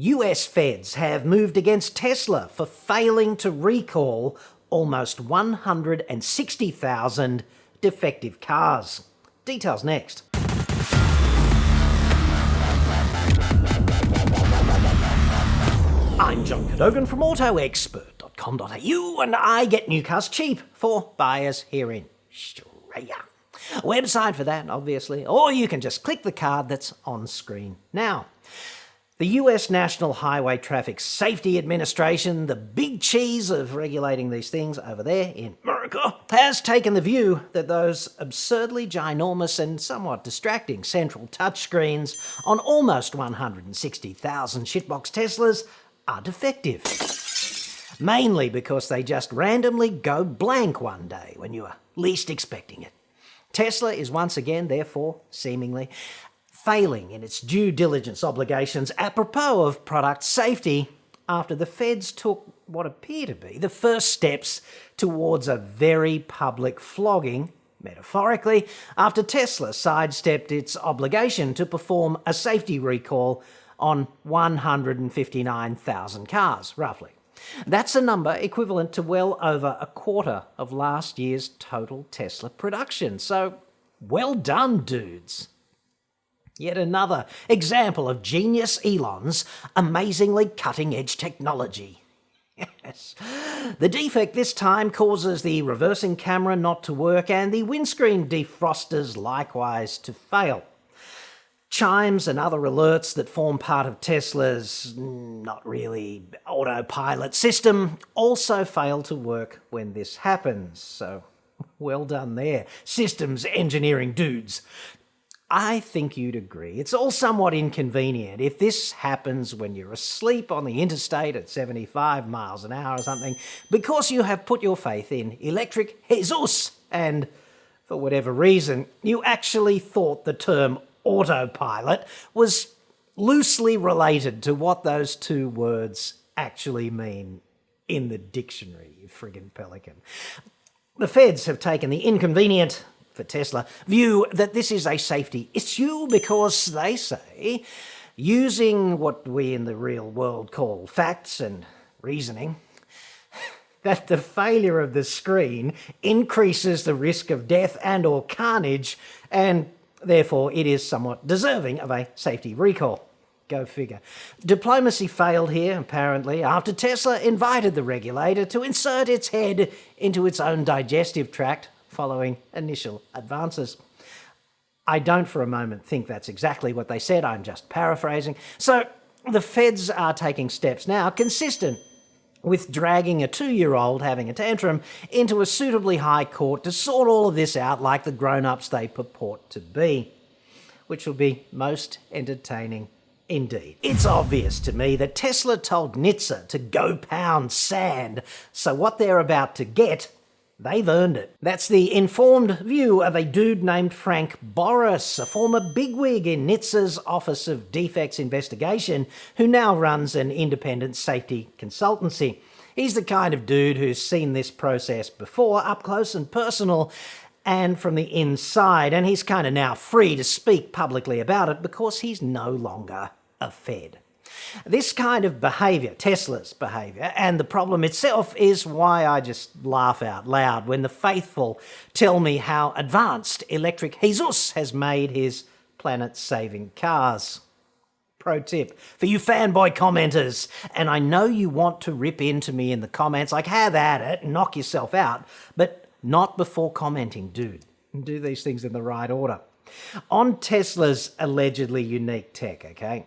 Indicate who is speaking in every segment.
Speaker 1: US feds have moved against Tesla for failing to recall almost 160,000 defective cars. Details next. I'm John Cadogan from AutoExpert.com.au, and I get new cars cheap for buyers here in Australia. Website for that, obviously, or you can just click the card that's on screen now. The US National Highway Traffic Safety Administration, the big cheese of regulating these things over there in America, has taken the view that those absurdly ginormous and somewhat distracting central touchscreens on almost 160,000 shitbox Teslas are defective. Mainly because they just randomly go blank one day when you are least expecting it. Tesla is once again, therefore, seemingly, failing in its due diligence obligations apropos of product safety after the feds took what appear to be the first steps towards a very public flogging, metaphorically, after Tesla sidestepped its obligation to perform a safety recall on 159,000 cars, roughly. That's a number equivalent to well over a quarter of last year's total Tesla production. So, well done, dudes. Yet another example of Genius Elon's amazingly cutting-edge technology. Yes. The defect this time causes the reversing camera not to work and the windscreen defrosters likewise to fail. Chimes and other alerts that form part of Tesla's not really AutoPilot system also fail to work when this happens. So, well done there, systems engineering dudes. I think you'd agree it's all somewhat inconvenient if this happens when you're asleep on the Interstate at 75 miles an hour or something because you have put your faith in Electric Jesus and, for whatever reason, you actually thought the term AutoPilot was loosely related to what those two words actually mean in the dictionary, you friggin' pelican. The feds have taken the inconvenient, for Tesla, view that this is a safety issue because they say, using what we in the real world call facts and reasoning, that the failure of the screen increases the risk of death and or carnage, and therefore it is somewhat deserving of a safety recall. Go figure. Diplomacy failed here, apparently, after Tesla invited the regulator to insert its head into its own digestive tract following initial advances. I don't for a moment think that's exactly what they said, I'm just paraphrasing. So the feds are taking steps now consistent with dragging a 2-year-old having a tantrum into a suitably high court to sort all of this out like the grown-ups they purport to be, which will be most entertaining indeed. It's obvious to me that Tesla told NHTSA to go pound sand, so what they're about to get, they've earned it. That's the informed view of a dude named Frank Boris, a former bigwig in NHTSA's Office of Defects Investigation, who now runs an independent safety consultancy. He's the kind of dude who's seen this process before, up close and personal, and from the inside, and he's kind of now free to speak publicly about it because he's no longer a Fed. This kind of behaviour, Tesla's behaviour, and the problem itself is why I just laugh out loud when the faithful tell me how advanced Electric Jesus has made his planet-saving cars. Pro tip for you fanboy commenters, and I know you want to rip into me in the comments, like have at it, knock yourself out, but not before commenting, dude. Do these things in the right order. On Tesla's allegedly unique tech, okay?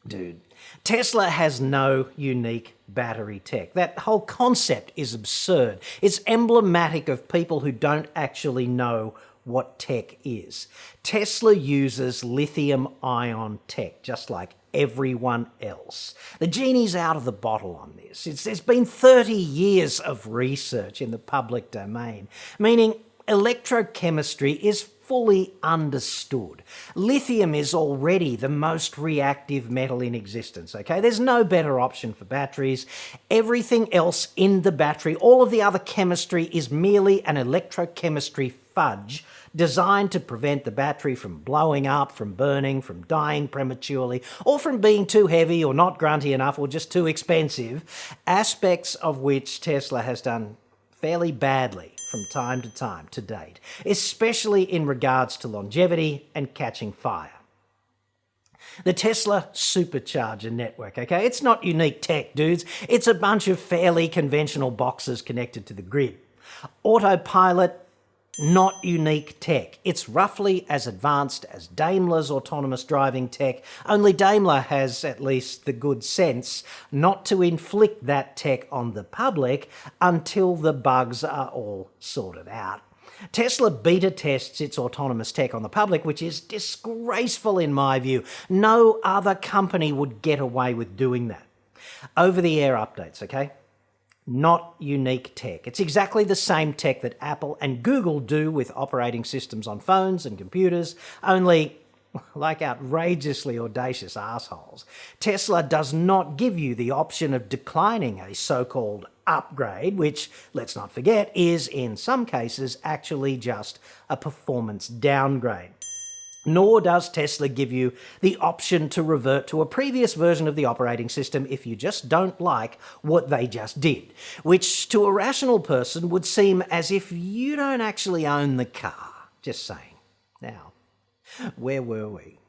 Speaker 1: Dude, Tesla has no unique battery tech. That whole concept is absurd. It's emblematic of people who don't actually know what tech is. Tesla uses lithium-ion tech, just like everyone else. The genie's out of the bottle on this. There's been 30 years of research in the public domain, meaning electrochemistry is fully understood. Lithium is already the most reactive metal in existence, okay? There's no better option for batteries. Everything else in the battery, all of the other chemistry, is merely an electrochemistry fudge designed to prevent the battery from blowing up, from burning, from dying prematurely, or from being too heavy or not grunty enough or just too expensive, aspects of which Tesla has done fairly badly from time to time to date, especially in regards to longevity and catching fire. The Tesla supercharger network, okay? It's not unique tech, dudes. It's a bunch of fairly conventional boxes connected to the grid. AutoPilot, not unique tech. It's roughly as advanced as Daimler's autonomous driving tech, only Daimler has at least the good sense not to inflict that tech on the public until the bugs are all sorted out. Tesla beta tests its autonomous tech on the public, which is disgraceful in my view. No other company would get away with doing that. Over-the-air updates, okay? Not unique tech. It's exactly the same tech that Apple and Google do with operating systems on phones and computers, only like outrageously audacious assholes. Tesla does not give you the option of declining a so-called upgrade, which, let's not forget, is in some cases actually just a performance downgrade. Nor does Tesla give you the option to revert to a previous version of the operating system if you just don't like what they just did, which to a rational person would seem as if you don't actually own the car. Just saying. Now, where were we?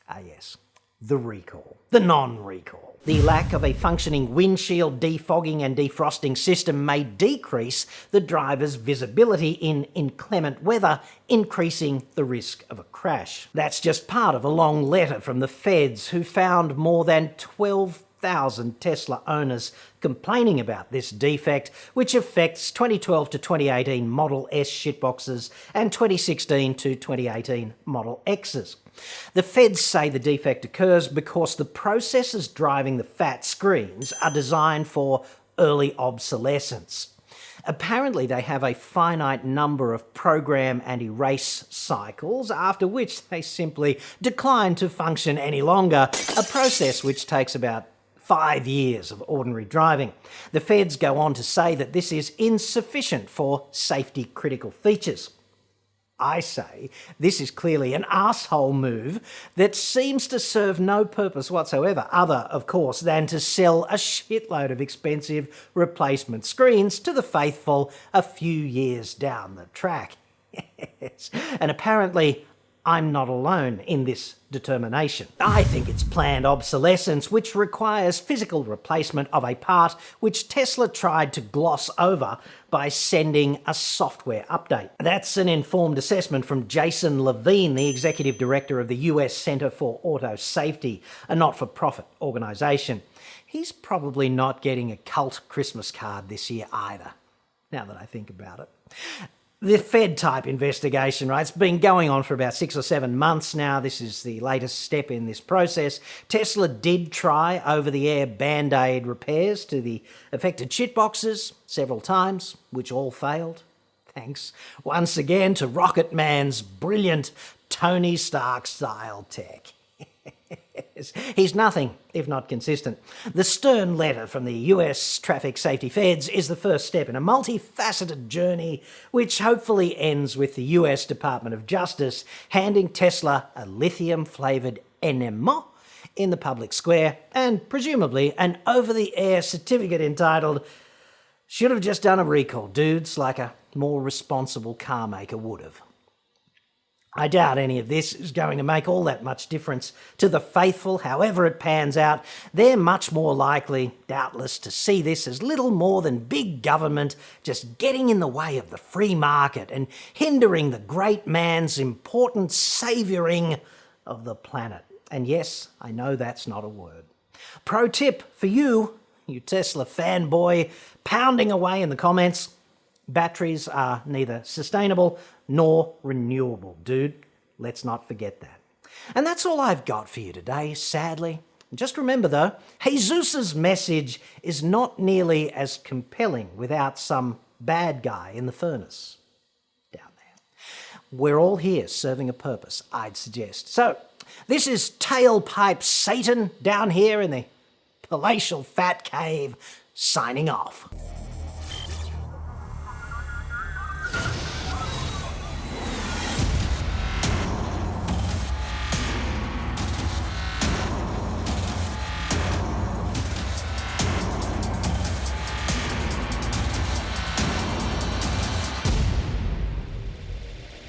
Speaker 1: Ah yes, the recall. The non-recall. The lack of a functioning windshield defogging and defrosting system may decrease the driver's visibility in inclement weather, increasing the risk of a crash. That's just part of a long letter from the feds, who found more than 12,000 Tesla owners complaining about this defect, which affects 2012 to 2018 Model S shitboxes and 2016 to 2018 Model Xs. The feds say the defect occurs because the processors driving the fat screens are designed for early obsolescence. Apparently they have a finite number of program and erase cycles, after which they simply decline to function any longer, a process which takes about 5 years of ordinary driving. The feds go on to say that this is insufficient for safety-critical features. I say this is clearly an asshole move that seems to serve no purpose whatsoever, other, of course, than to sell a shitload of expensive replacement screens to the faithful a few years down the track. Yes. And apparently, I'm not alone in this determination. I think it's planned obsolescence, which requires physical replacement of a part which Tesla tried to gloss over by sending a software update. That's an informed assessment from Jason Levine, the executive director of the US Center for Auto Safety, a not-for-profit organisation. He's probably not getting a cult Christmas card this year either, now that I think about it. The Fed-type investigation, right, it's been going on for about 6 or 7 months now. This is the latest step in this process. Tesla did try over-the-air Band-Aid repairs to the affected shitboxes several times, which all failed. Thanks once again to Rocket Man's brilliant Tony Stark-style tech. He's nothing if not consistent. The stern letter from the US Traffic Safety Feds is the first step in a multifaceted journey which hopefully ends with the US Department of Justice handing Tesla a lithium-flavoured enema in the public square and presumably an over-the-air certificate entitled "Should have just done a recall, dudes," like a more responsible car maker would have. I doubt any of this is going to make all that much difference to the faithful, however it pans out. They're much more likely, doubtless, to see this as little more than big government just getting in the way of the free market and hindering the great man's important savouring of the planet. And yes, I know that's not a word. Pro tip for you, you Tesla fanboy pounding away in the comments: batteries are neither sustainable nor renewable, dude. Let's not forget that. And that's all I've got for you today, sadly. Just remember, though, Jesus's message is not nearly as compelling without some bad guy in the furnace down there. We're all here serving a purpose, I'd suggest. So, this is Tailpipe Satan down here in the palatial fat cave, signing off.